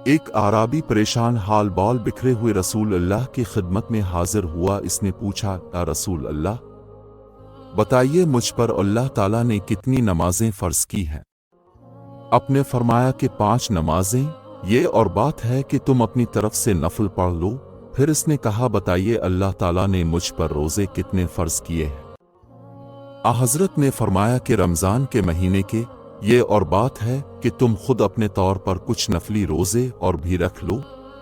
ایک आराबी परेशान हाल बाल बिखरे हुए रसूल अल्लाह की खिदमत में हाजिर हुआ। इसने पूछा, या रसूल अल्लाह, बताइए मुझ पर अल्लाह ताला ने कितनी नमाजें फ़र्ज की हैं? आपने फरमाया कि 5 नमाजें। ये और बात है कि तुम अपनी तरफ से नफल पढ़ लो। फिर इसने कहा, बताइए अल्लाह ताला ने मुझ पर रोज़े कितने फ़र्ज किए हैं? हज़रत ने फरमाया कि रमज़ान के महीने के। ये और बात है कि तुम खुद अपने तौर पर कुछ नफली रोज़े और भी रख लो।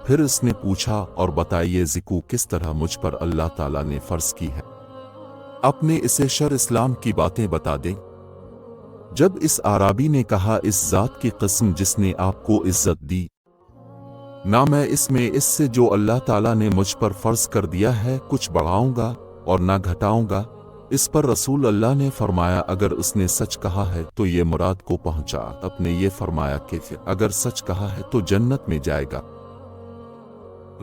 फिर इसने पूछा, और बताइए ज़िकू किस तरह मुझ पर अल्लाह ताला ने फ़र्ज की है? अपने इसे शर इस्लाम की बातें बता दें। जब इस आराबी ने कहा, इस ज़ात की कसम जिसने आपको इज्जत दी, ना मैं इसमें इससे जो अल्लाह ताला ने मुझ पर फ़र्ज कर दिया है कुछ बढ़ाऊंगा और ना घटाऊंगा। इस पर रसूल अल्लाह ने फरमाया, अगर उसने सच कहा है तो ये मुराद को पहुंचा। अपने ये फरमाया कि अगर सच कहा है तो जन्नत में जाएगा।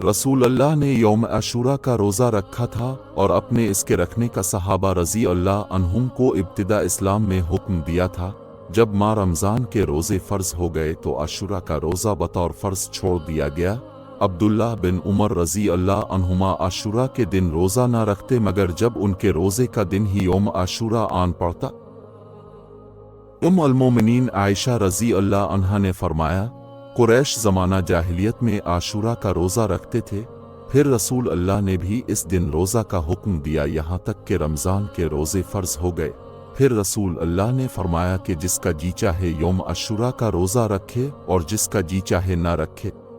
रसूल अल्लाह ने यौम आशूरा का रोज़ा रखा था और अपने इसके रखने का सहाबा रज़ी अल्लाह अन्हुम को इब्तिदा इस्लाम में हुक्म दिया था। जब माह रमज़ान के रोज़े फ़र्ज हो गए तो आशूरा का रोज़ा बतौर फ़र्ज छोड़ दिया गया। अब्दुल्लाह बिन उमर रज़ी अल्लाह अन्हुमा आशूरा के दिन रोज़ा न रखते, मगर जब उनके रोज़े का दिन ही यौम आशूरा आन पड़ता। अल-मोमिनीन आयशा रज़ी अल्लाह अन्हा ने फरमाया, कुरैश ज़माना जाहिलियत में आशूरा का रोज़ा रखते थे। फिर रसूल अल्लाह ने भी इस दिन रोज़ा का हुक्म दिया, यहाँ तक कि रमज़ान के रोज़े फ़र्ज हो गए। फिर रसूल अल्लाह ने फरमाया कि जिसका जी चाहे यौम आशूरा का रोज़ा रखे और जिसका जी चाहे ना रखे।